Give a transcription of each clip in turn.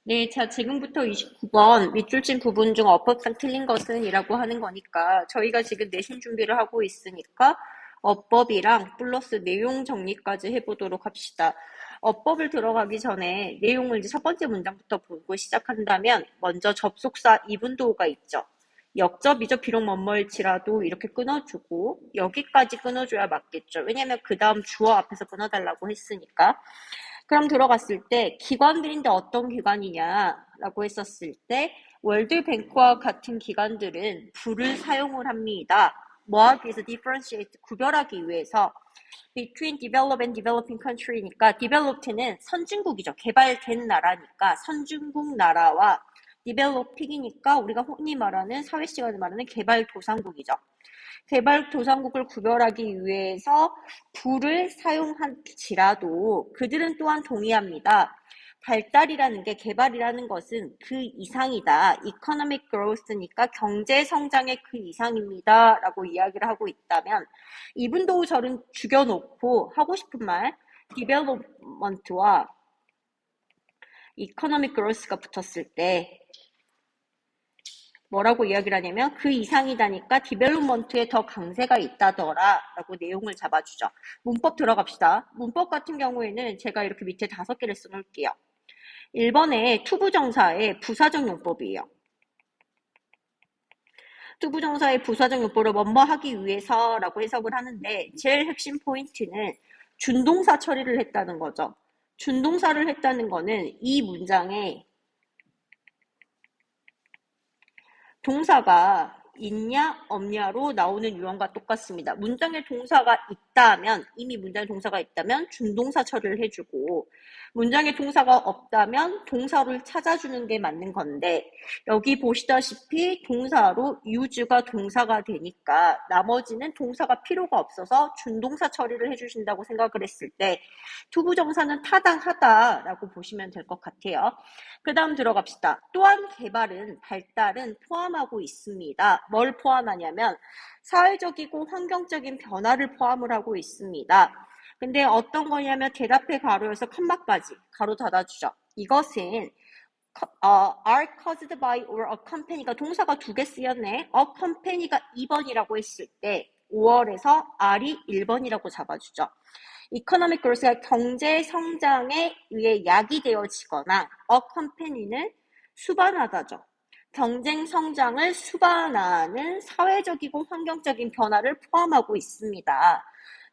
네, 자, 지금부터 29번 밑줄친 부분 중 어법상 틀린 것은 이라고 하는 거니까 저희가 지금 내신 준비를 하고 있으니까 어법이랑 플러스 내용 정리까지 해보도록 합시다. 어법을 들어가기 전에 내용을 이제 첫 번째 문장부터 보고 시작한다면 먼저 접속사 이분도가 있죠. 역접이죠. 비록 뭐뭐일지라도 이렇게 끊어주고 여기까지 끊어줘야 맞겠죠. 왜냐면 그 다음 주어 앞에서 끊어달라고 했으니까. 그럼 들어갔을 때 기관들인데 어떤 기관이냐라고 했었을 때 월드뱅크와 같은 기관들은 불을 사용을 합니다. 뭐 하기 위해서 differentiate 구별하기 위해서 between developed and developing country니까 developed는 선진국이죠. 개발된 나라니까 선진국 나라와 developing이니까 우리가 흔히 말하는 사회 시간에 말하는 개발도상국이죠. 개발도상국을 구별하기 위해서 불을 사용할지라도 그들은 또한 동의합니다. 발달이라는 게 개발이라는 것은 그 이상이다. economic growth니까 경제 성장의 그 이상입니다. 라고 이야기를 하고 있다면 이분도 저는 죽여놓고 하고 싶은 말 development와 economic growth가 붙었을 때 뭐라고 이야기를 하냐면 그 이상이다니까 디벨롭먼트에 더 강세가 있다더라 라고 내용을 잡아주죠. 문법 들어갑시다. 문법 같은 경우에는 제가 이렇게 밑에 5개를 써놓을게요. 1번에 투부정사의 부사적 용법이에요. 투부정사의 부사적 용법을 뭐뭐 하기 위해서라고 해석을 하는데 제일 핵심 포인트는 준동사 처리를 했다는 거죠. 준동사를 했다는 거는 이 문장에 동사가 있냐 없냐로 나오는 유형과 똑같습니다. 문장에 동사가 있다면 이미 문장에 동사가 있다면 준동사 처리를 해주고 문장에 동사가 없다면 동사를 찾아주는 게 맞는 건데 여기 보시다시피 동사로 use가 동사가 되니까 나머지는 동사가 필요가 없어서 준동사 처리를 해주신다고 생각을 했을 때 투부정사는 타당하다라고 보시면 될 것 같아요. 그 다음 들어갑시다. 또한 개발은 발달은 포함하고 있습니다. 뭘 포함하냐면 사회적이고 환경적인 변화를 포함을 하고 있습니다. 근데 어떤 거냐면 대답해 가로에서 컴마까지 가로 닫아주죠. 이것은 are caused by or accompany가 동사가 2개 쓰였네. accompany가 2번이라고 했을 때 5월에서 R이 1번이라고 잡아주죠. economic growth가 경제 성장에 의해 약이 되어지거나 accompany는 수반하다죠. 경쟁 성장을 수반하는 사회적이고 환경적인 변화를 포함하고 있습니다.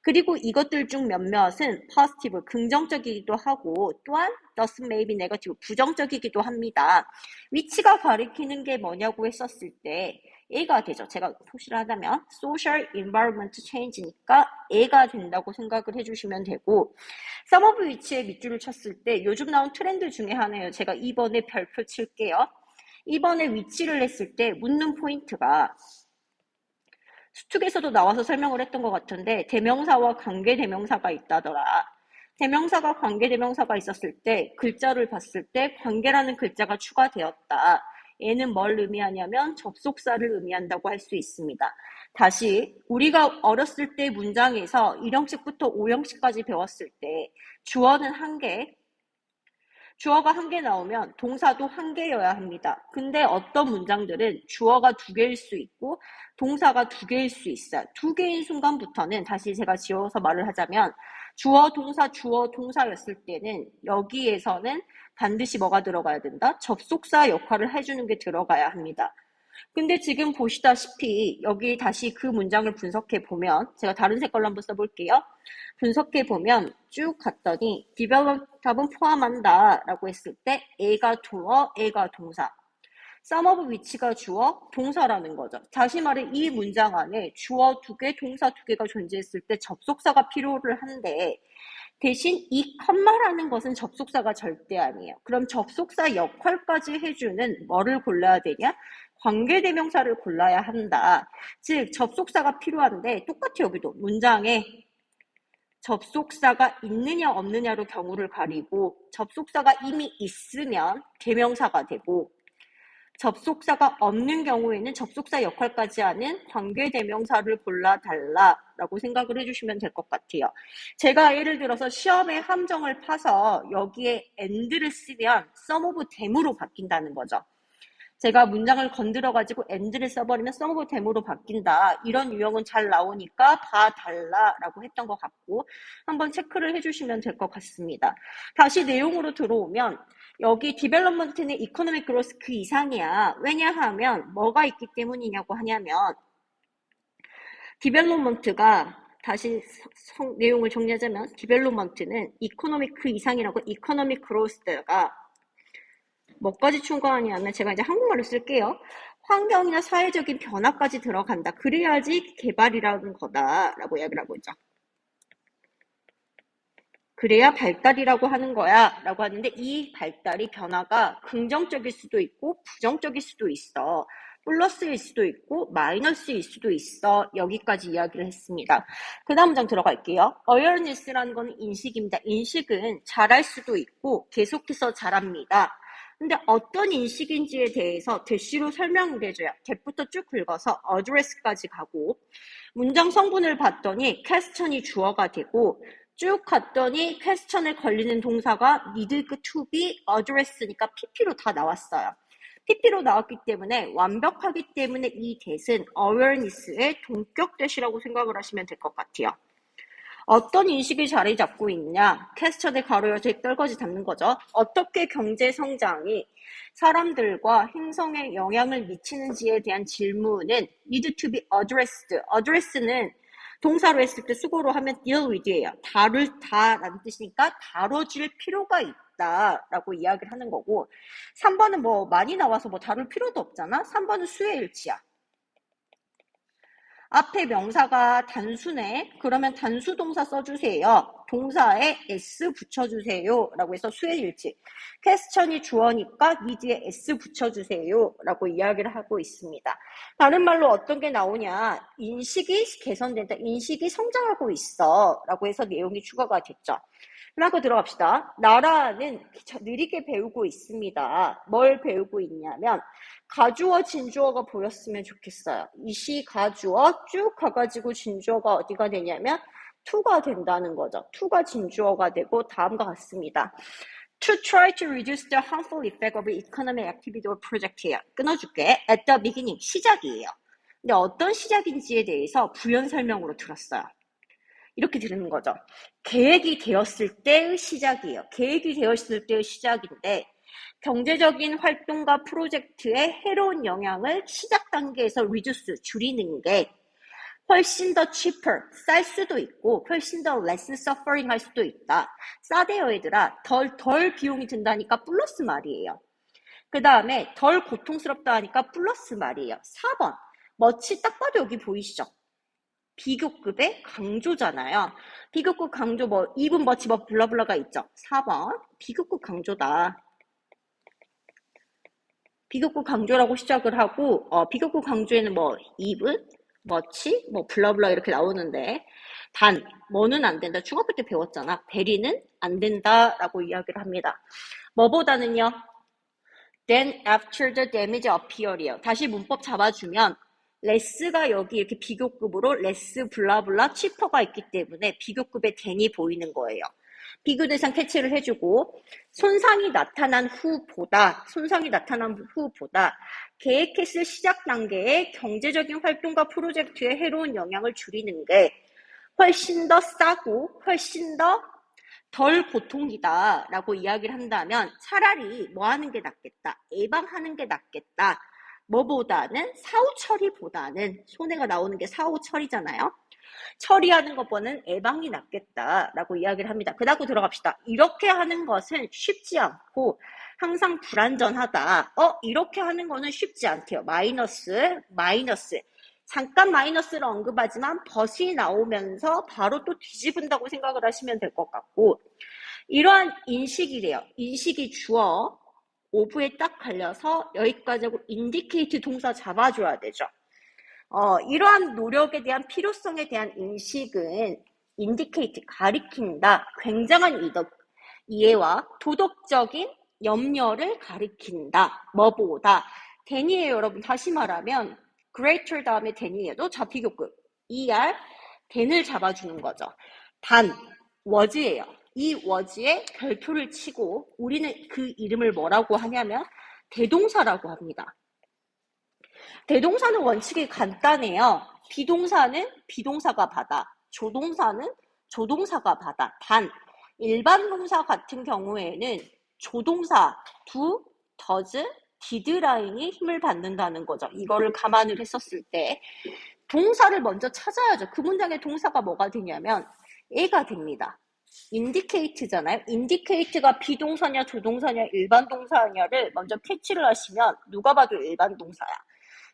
그리고 이것들 중 몇몇은 positive, 긍정적이기도 하고 또한 thus maybe negative, 부정적이기도 합니다. 위치가 가리키는 게 뭐냐고 했었을 때 A가 되죠. 제가 표시를 하자면 social environment change니까 A가 된다고 생각을 해주시면 되고 some of 위치에 밑줄을 쳤을 때 요즘 나온 트렌드 중에 하나예요. 제가 2번에 별표 칠게요. 2번에 위치를 했을 때 묻는 포인트가 수특에서도 나와서 설명을 했던 것 같은데 대명사와 관계대명사가 있다더라. 대명사가 관계대명사가 있었을 때 글자를 봤을 때 관계라는 글자가 추가되었다. 얘는 뭘 의미하냐면 접속사를 의미한다고 할 수 있습니다. 다시 우리가 어렸을 때 문장에서 1형식부터 5형식까지 배웠을 때 주어는 한 개, 주어가 한 개 나오면 동사도 한 개여야 합니다. 근데 어떤 문장들은 주어가 2개일 수 있고 동사가 2개일 수 있어요. 2개인 순간부터는 다시 제가 지워서 말을 하자면 주어, 동사였을 때는 여기에서는 반드시 뭐가 들어가야 된다? 접속사 역할을 해주는 게 들어가야 합니다. 근데 지금 보시다시피 여기 다시 그 문장을 분석해 보면 제가 다른 색깔로 한번 써볼게요. 분석해 보면 쭉 갔더니 develop 답은 포함한다 라고 했을 때 A가 주어, A가 동사. sum of 위치가 주어, 동사라는 거죠. 다시 말해 이 문장 안에 주어 2개, 동사 2개가 존재했을 때 접속사가 필요를 한데 대신 이 컴마라는 것은 접속사가 절대 아니에요. 그럼 접속사 역할까지 해주는 뭐를 골라야 되냐? 관계대명사를 골라야 한다. 즉 접속사가 필요한데 똑같아요. 여기도 문장에 접속사가 있느냐 없느냐로 경우를 가리고 접속사가 이미 있으면 대명사가 되고 접속사가 없는 경우에는 접속사 역할까지 하는 관계대명사를 골라달라라고 생각을 해주시면 될 것 같아요. 제가 예를 들어서 시험에 함정을 파서 여기에 and를 쓰면 some of them으로 바뀐다는 거죠. 제가 문장을 건드려가지고 and를 써버리면 some of them으로 바뀐다. 이런 유형은 잘 나오니까 봐달라라고 했던 것 같고 한번 체크를 해주시면 될 것 같습니다. 다시 내용으로 들어오면 여기 디벨롭먼트는 이코노믹 그로스 그 이상이야. 왜냐하면 뭐가 있기 때문이냐고 하냐면 디벨롭먼트가 다시 내용을 정리하자면 디벨롭먼트는 이코노믹 그 이상이라고 이코노믹 그로스가 뭐까지 추가하냐면 제가 이제 한국말로 쓸게요. 환경이나 사회적인 변화까지 들어간다. 그래야지 개발이라는 거다라고 이야기를 하고 있죠. 그래야 발달이라고 하는 거야 라고 하는데 이 발달이 변화가 긍정적일 수도 있고 부정적일 수도 있어. 플러스일 수도 있고 마이너스일 수도 있어. 여기까지 이야기를 했습니다. 그 다음 문장 들어갈게요. awareness라는 건 인식입니다. 인식은 잘할 수도 있고 계속해서 잘합니다. 근데 어떤 인식인지에 대해서 대시로 설명을 해줘요. 객부터 쭉 긁어서 address까지 가고 문장 성분을 봤더니 question이 주어가 되고 쭉 갔더니 퀘스천에 걸리는 동사가 need to be address니까 PP로 다 나왔어요. PP로 나왔기 때문에 완벽하기 때문에 이 대신 awareness의 동격 대시라고 생각을 하시면 될 것 같아요. 어떤 인식이 자리 잡고 있냐? 퀘스천에 가로여서 떨거지 잡는 거죠. 어떻게 경제 성장이 사람들과 행성에 영향을 미치는지에 대한 질문은 need to be addressed. address는 동사로 했을 때 수고로 하면 deal with예요. 다라는 뜻이니까 다뤄질 필요가 있다라고 이야기를 하는 거고 3번은 뭐 많이 나와서 뭐 다룰 필요도 없잖아. 3번은 수의 일치야. 앞에 명사가 단수네. 그러면 단수 동사 써주세요. 동사에 s 붙여주세요. 라고 해서 수의 일치. 퀘스천이 주어니까 need에 s 붙여주세요. 라고 이야기를 하고 있습니다. 다른 말로 어떤 게 나오냐. 인식이 개선된다. 인식이 성장하고 있어. 라고 해서 내용이 추가가 됐죠. 라고 들어갑시다. 나라는 느리게 배우고 있습니다. 뭘 배우고 있냐면 가주어 진주어가 보였으면 좋겠어요. 이시 가주어 쭉 가가지고 진주어가 어디가 되냐면 to가 된다는 거죠. to가 진주어가 되고 다음과 같습니다. To try to reduce the harmful effect of economic activity or project예요. 끊어줄게. At the beginning, 시작이에요. 근데 어떤 시작인지에 대해서 부연 설명으로 들었어요. 이렇게 들는 거죠. 계획이 되었을 때의 시작이에요. 계획이 되었을 때의 시작인데 경제적인 활동과 프로젝트에 해로운 영향을 시작 단계에서 reduce, 줄이는 게 훨씬 더 cheaper, 쌀 수도 있고 훨씬 더 less suffering 할 수도 있다. 싸대요 얘들아. 덜 비용이 든다니까 플러스 말이에요. 그 다음에 덜 고통스럽다 하니까 플러스 말이에요. 4번. 멋이 딱 봐도 여기 보이시죠? 비교급의 강조잖아요. 비교급 강조 뭐 even much 뭐 블라블라가 있죠. 4번 비교급 강조다. 비교급 강조라고 시작을 하고 비교급 강조에는 뭐 even, much, 뭐 블라블라 이렇게 나오는데 단 뭐는 안 된다. 중학교 때 배웠잖아. 베리는 안 된다라고 이야기를 합니다. 뭐보다는요. Then after the damage appear이에요. 다시 문법 잡아주면 레스가 여기 이렇게 비교급으로 레스 블라블라 치퍼가 있기 때문에 비교급의 then이 보이는 거예요. 비교 대상 캐치를 해주고 손상이 나타난 후보다 계획했을 시작 단계에 경제적인 활동과 프로젝트에 해로운 영향을 줄이는 게 훨씬 더 싸고 훨씬 더 덜 고통이다 라고 이야기를 한다면 차라리 뭐 하는 게 낫겠다. 예방하는 게 낫겠다. 뭐보다는 사후 처리보다는 손해가 나오는 게 사후 처리잖아요. 처리하는 것보다는 예방이 낫겠다라고 이야기를 합니다. 그다음 들어갑시다. 이렇게 하는 것은 쉽지 않고 항상 불안전하다. 이렇게 하는 거는 쉽지 않대요. 마이너스. 잠깐 마이너스를 언급하지만 벗이 나오면서 바로 또 뒤집은다고 생각을 하시면 될 것 같고 이러한 인식이래요. 인식이 주어 오브에 딱 갈려서 여기까지 하고 indicate 동사 잡아줘야 되죠. 이러한 노력에 대한 필요성에 대한 인식은 indicate, 가리킨다. 굉장한 이해와 도덕적인 염려를 가리킨다. 뭐보다 than이에요, 여러분. 다시 말하면 greater 다음에 than이에요. 또 좌피교급. than을 잡아주는 거죠. 단, was예요. 이 was에 별표를 치고 우리는 그 이름을 뭐라고 하냐면 대동사라고 합니다. 대동사는 원칙이 간단해요. 비동사는 비동사가 받아, 조동사는 조동사가 받아. 단, 일반 동사 같은 경우에는 조동사 do, does, did 라인이 힘을 받는다는 거죠. 이거를 감안을 했었을 때 동사를 먼저 찾아야죠. 그 문장의 동사가 뭐가 되냐면 얘가 됩니다. indicate잖아요. indicate가 비동사냐 조동사냐 일반 동사냐를 먼저 캐치를 하시면 누가 봐도 일반 동사야.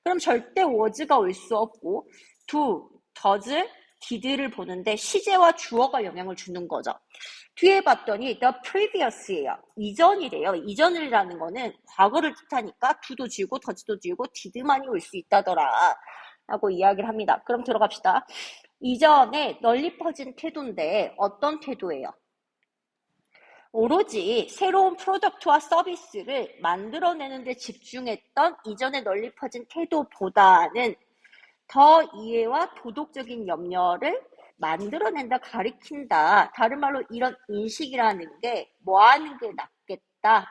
그럼 절대 was가 올 수 없고 do, does, did를 보는데 시제와 주어가 영향을 주는 거죠. 뒤에 봤더니 the previous예요. 이전이래요. 이전이라는 거는 과거를 뜻하니까 do도 지우고 does도 지우고 did만이 올 수 있다더라 라고 이야기를 합니다. 그럼 들어갑시다. 이전에 널리 퍼진 태도인데 어떤 태도예요? 오로지 새로운 프로덕트와 서비스를 만들어내는 데 집중했던 이전에 널리 퍼진 태도보다는 더 이해와 도덕적인 염려를 만들어낸다, 가리킨다. 다른 말로 이런 인식이라는 게 뭐 하는 게 낫겠다.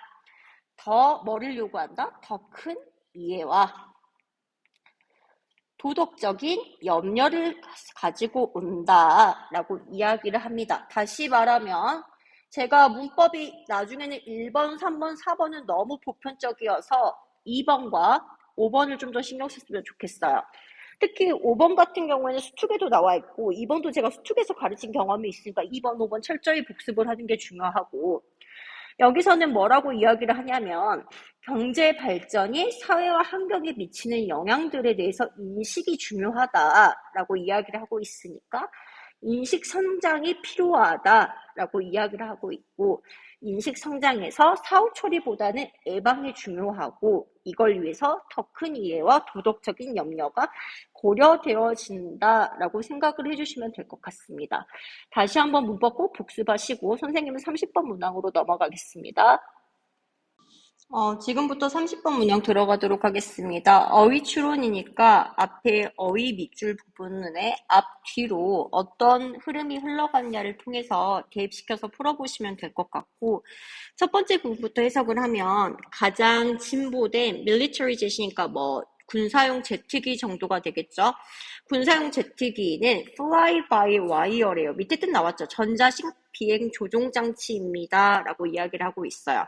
더 뭐를 요구한다? 더 큰 이해와 도덕적인 염려를 가지고 온다라고 이야기를 합니다. 다시 말하면 제가 문법이 나중에는 1번, 3번, 4번은 너무 보편적이어서 2번과 5번을 좀 더 신경 썼으면 좋겠어요. 특히 5번 같은 경우에는 수특에도 나와 있고 2번도 제가 수특에서 가르친 경험이 있으니까 2번, 5번 철저히 복습을 하는 게 중요하고 여기서는 뭐라고 이야기를 하냐면 경제 발전이 사회와 환경에 미치는 영향들에 대해서 인식이 중요하다라고 이야기를 하고 있으니까 인식 성장이 필요하다라고 이야기를 하고 있고 인식 성장에서 사후 처리보다는 예방이 중요하고 이걸 위해서 더 큰 이해와 도덕적인 염려가 고려되어진다라고 생각을 해주시면 될 것 같습니다. 다시 한번 문법 꼭 복습하시고 선생님은 30번 문항으로 넘어가겠습니다. 지금부터 30번 문형 들어가도록 하겠습니다. 어휘 추론이니까 앞에 어휘 밑줄 부분에 앞, 뒤로 어떤 흐름이 흘러갔냐를 통해서 대입시켜서 풀어보시면 될 것 같고 첫 번째 부분부터 해석을 하면 가장 진보된 military jet이니까 뭐 군사용 제트기 정도가 되겠죠. 군사용 제트기는 fly by wire래요. 밑에 뜻 나왔죠. 전자식 비행 조종 장치입니다. 라고 이야기를 하고 있어요.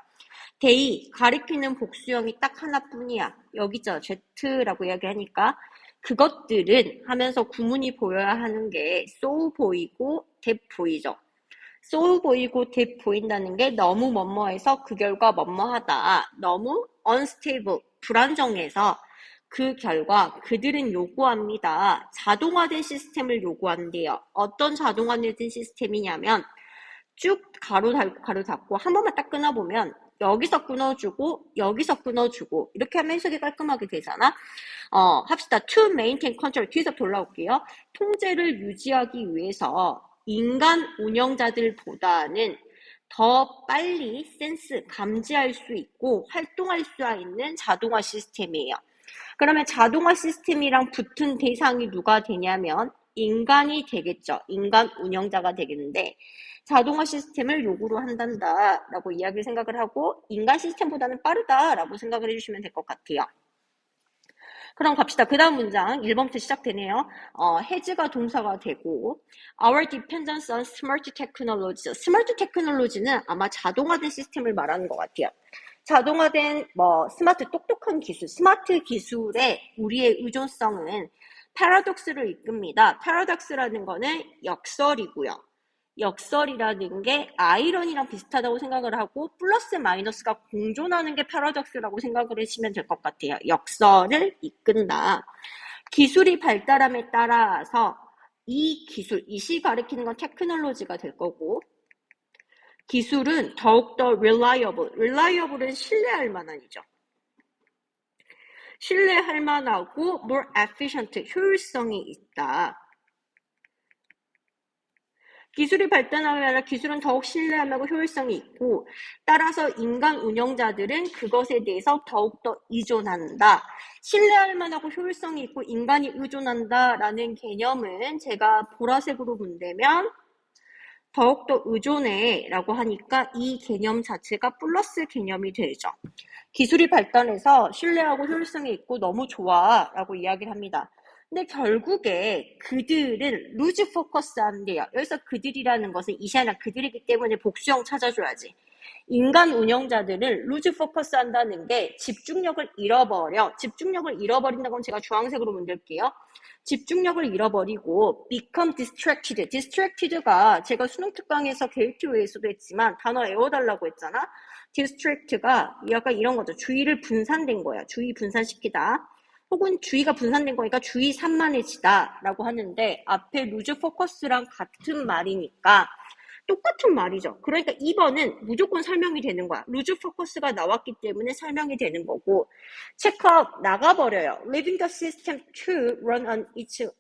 데이, 가리키는 복수형이 딱 하나뿐이야. 여기 있죠. Z라고 이야기하니까 그것들은 하면서 구문이 보여야 하는 게 so 보이고 that 보이죠. so 보이고 that 보인다는 게 너무 뭐뭐해서 그 결과 뭐뭐하다. 너무 unstable, 불안정해서 그 결과 그들은 요구합니다. 자동화된 시스템을 요구한대요. 어떤 자동화된 시스템이냐면 쭉 가로 닫고 가로 닫고 한 번만 딱 끊어보면 여기서 끊어주고 여기서 끊어주고 이렇게 하면 해석이 깔끔하게 되잖아. 합시다. To maintain control. 뒤에서 돌아올게요. 통제를 유지하기 위해서 인간 운영자들보다는 더 빨리 센스, 감지할 수 있고 활동할 수 있는 자동화 시스템이에요. 그러면 자동화 시스템이랑 붙은 대상이 누가 되냐면 인간이 되겠죠. 인간 운영자가 되겠는데 자동화 시스템을 요구로 한단다라고 이야기를 생각을 하고 인간 시스템보다는 빠르다라고 생각을 해주시면 될 것 같아요. 그럼 갑시다. 그 다음 문장 1번부터 시작되네요. has가 동사가 되고 our dependence on smart technology. smart technology는 아마 자동화된 시스템을 말하는 것 같아요. 자동화된 스마트 똑똑한 기술, 스마트 기술에 우리의 의존성은 패러독스를 이끕니다. 패러독스라는 거는 역설이고요. 역설이라는 게 아이러니랑 비슷하다고 생각을 하고 플러스 마이너스가 공존하는 게 패러독스라고 생각을 하시면 될 것 같아요. 역설을 이끈다. 기술이 발달함에 따라서 이 기술, 이시 가리키는 건 테크놀로지가 될 거고 기술은 더욱더 reliable은 신뢰할 만한이죠. 신뢰할 만하고 more efficient, 효율성이 있다. 기술이 발전함에 따라 기술은 더욱 신뢰하고 효율성이 있고 따라서 인간 운영자들은 그것에 대해서 더욱더 의존한다. 신뢰할 만하고 효율성이 있고 인간이 의존한다라는 개념은 제가 보라색으로 본다면 더욱더 의존해 라고 하니까 이 개념 자체가 플러스 개념이 되죠. 기술이 발달해서 신뢰하고 효율성이 있고 너무 좋아 라고 이야기를 합니다. 근데 결국에 그들은 루즈 포커스 한대요. 여기서 그들이라는 것은 이시아나 그들이기 때문에 복수형 찾아줘야지. 인간 운영자들은 루즈 포커스 한다는 게 집중력을 잃어버려. 집중력을 잃어버린다고 하면 제가 주황색으로 문들게요. 집중력을 잃어버리고 become distracted. distracted가 제가 수능 특강에서 게이트웨이에서도 했지만 단어 외워달라고 했잖아. distract가 약간 이런 거죠. 주의를 분산된 거야. 주의 분산시키다. 혹은 주의가 분산된 거니까 주의 산만해지다 라고 하는데 앞에 루즈 포커스랑 같은 말이니까 똑같은 말이죠. 그러니까 2번은 무조건 설명이 되는 거야. 루즈 포커스가 나왔기 때문에 설명이 되는 거고 체크아웃 나가버려요. Leaving the system to run on its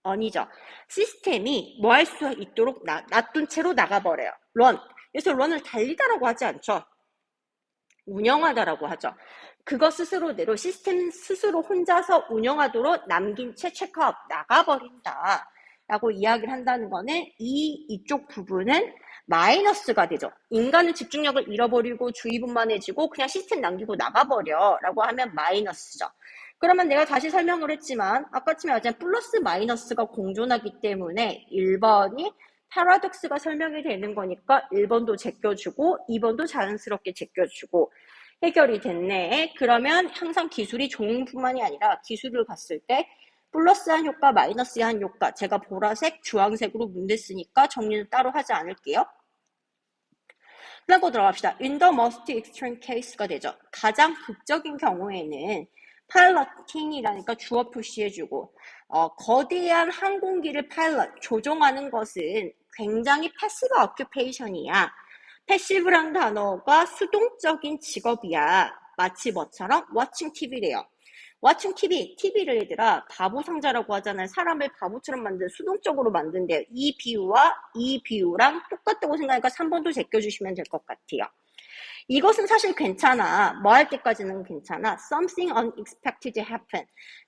own이죠. 시스템이 뭐 할 수 있도록 놔둔 채로 나가버려요. run. 그래서 run을 달리다라고 하지 않죠. 운영하다라고 하죠. 그거 스스로대로 시스템 스스로 혼자서 운영하도록 남긴 채 체크아웃 나가버린다 라고 이야기를 한다는 거는 이쪽 부분은 마이너스가 되죠. 인간은 집중력을 잃어버리고 주의분만해지고 그냥 시스템 남기고 나가버려 라고 하면 마이너스죠. 그러면 내가 다시 설명을 했지만 아까쯤에 말했지만 플러스 마이너스가 공존하기 때문에 1번이 파라독스가 설명이 되는 거니까 1번도 제껴주고 2번도 자연스럽게 제껴주고 해결이 됐네. 그러면 항상 기술이 좋은 뿐만이 아니라 기술을 봤을 때 플러스한 효과, 마이너스한 효과 제가 보라색, 주황색으로 문댔으니까 정리는 따로 하지 않을게요. 그리고 들어갑시다. In the most extreme case가 되죠. 가장 극적인 경우에는 파일럿팅이라니까 주어 표시해주고 거대한 항공기를 파일럿, 조종하는 것은 굉장히 패시브 오큐페이션이야. 패시브란 단어가 수동적인 직업이야. 마치 뭐처럼 watching TV래요. watching TV를 얘들아 바보 상자라고 하잖아요. 사람을 바보처럼 만든 수동적으로 만든대요. 이 비유와 이 비유랑 똑같다고 생각하니까 3번도 제껴주시면 될 것 같아요. 이것은 사실 괜찮아. 뭐 할 때까지는 괜찮아. Something unexpected happen.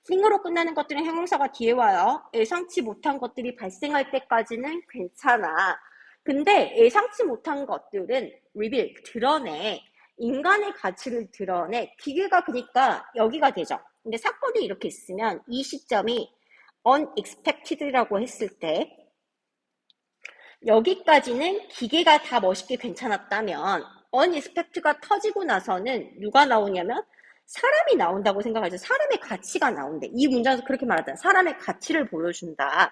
thing으로 끝나는 것들은 형용사가 뒤에 와요. 예상치 못한 것들이 발생할 때까지는 괜찮아. 근데 예상치 못한 것들은 reveal, 드러내. 인간의 가치를 드러내. 기계가 그러니까 여기가 되죠. 근데 사건이 이렇게 있으면 이 시점이 unexpected라고 했을 때 여기까지는 기계가 다 멋있게 괜찮았다면 unexpected가 터지고 나서는 누가 나오냐면 사람이 나온다고 생각하죠. 사람의 가치가 나온대. 이 문장에서 그렇게 말하잖아. 사람의 가치를 보여준다.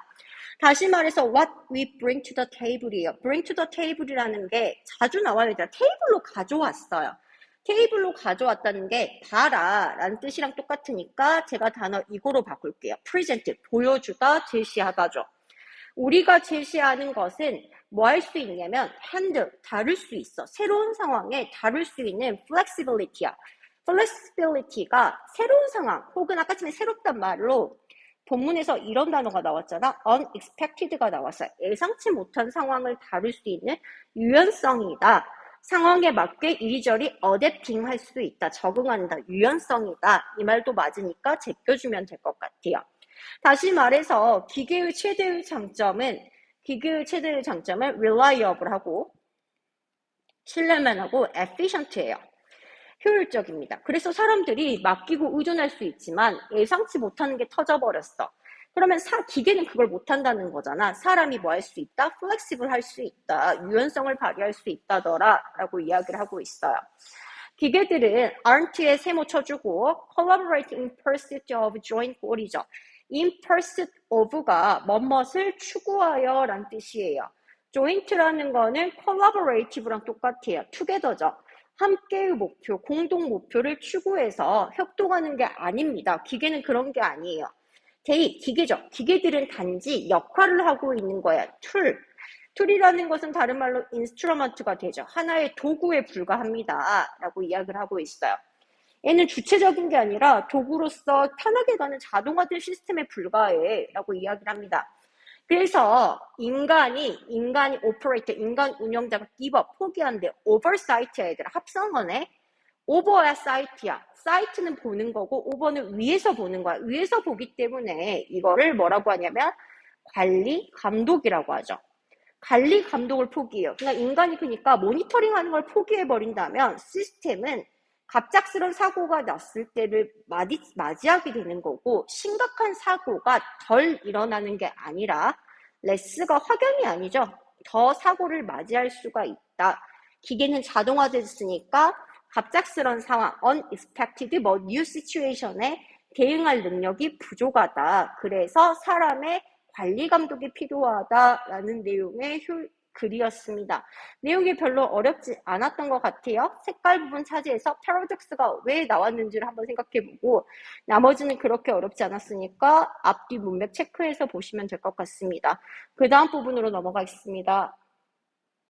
다시 말해서 what we bring to the table이에요. bring to the table이라는 게 자주 나와요. 테이블로 가져왔어요. 테이블로 가져왔다는 게 봐라 라는 뜻이랑 똑같으니까 제가 단어 이거로 바꿀게요. present, 보여주다, 제시하다죠. 우리가 제시하는 것은 뭐 할 수 있냐면 handle, 다룰 수 있어. 새로운 상황에 다룰 수 있는 flexibility야. flexibility가 새로운 상황 혹은 아까 전에 새롭단 말로 본문에서 이런 단어가 나왔잖아. unexpected가 나왔어요. 예상치 못한 상황을 다룰 수 있는 유연성이다. 상황에 맞게 이리저리 어댑팅 할 수 있다. 적응한다. 유연성이다. 이 말도 맞으니까 제껴주면 될 것 같아요. 다시 말해서 기계의 최대의 장점은 reliable하고 신뢰만하고 efficient예요. 효율적입니다. 그래서 사람들이 맡기고 의존할 수 있지만 예상치 못하는 게 터져버렸어. 그러면 기계는 그걸 못한다는 거잖아. 사람이 뭐 할 수 있다? flexible 할 수 있다. 유연성을 발휘할 수 있다더라 라고 이야기를 하고 있어요. 기계들은 aren't에 세모 쳐주고 collaborate in pursuit of joint goal이죠. in pursuit of가 뭐뭇을 추구하여 라는 뜻이에요. joint라는 거는 collaborative랑 똑같아요. together죠. 함께의 목표, 공동 목표를 추구해서 협동하는 게 아닙니다. 기계는 그런 게 아니에요. 기계죠. 기계들은 단지 역할을 하고 있는 거야. 툴이라는 것은 다른 말로 인스트루먼트가 되죠. 하나의 도구에 불과합니다. 라고 이야기를 하고 있어요. 얘는 주체적인 게 아니라 도구로서 편하게 가는 자동화된 시스템에 불과해 라고 이야기를 합니다. 그래서 인간이 오퍼레이터, 인간 운영자가 기버 포기한대. 오버사이트야 얘들아. 합성어네. 오버야 사이트야. 사이트는 보는 거고 오버는 위에서 보는 거야. 위에서 보기 때문에 이거를 뭐라고 하냐면 관리 감독이라고 하죠. 관리 감독을 포기해요. 그러니까 인간이 그러니까 모니터링하는 걸 포기해버린다면 시스템은 갑작스러운 사고가 났을 때를 맞이하게 되는 거고 심각한 사고가 덜 일어나는 게 아니라 레스가 확연히 아니죠. 더 사고를 맞이할 수가 있다. 기계는 자동화됐으니까 갑작스러운 상황, unexpected, new situation에 대응할 능력이 부족하다. 그래서 사람의 관리 감독이 필요하다라는 내용의 글이었습니다. 내용이 별로 어렵지 않았던 것 같아요. 색깔 부분 차지해서 패러독스가 왜 나왔는지를 한번 생각해보고 나머지는 그렇게 어렵지 않았으니까 앞뒤 문맥 체크해서 보시면 될 것 같습니다. 그 다음 부분으로 넘어가겠습니다.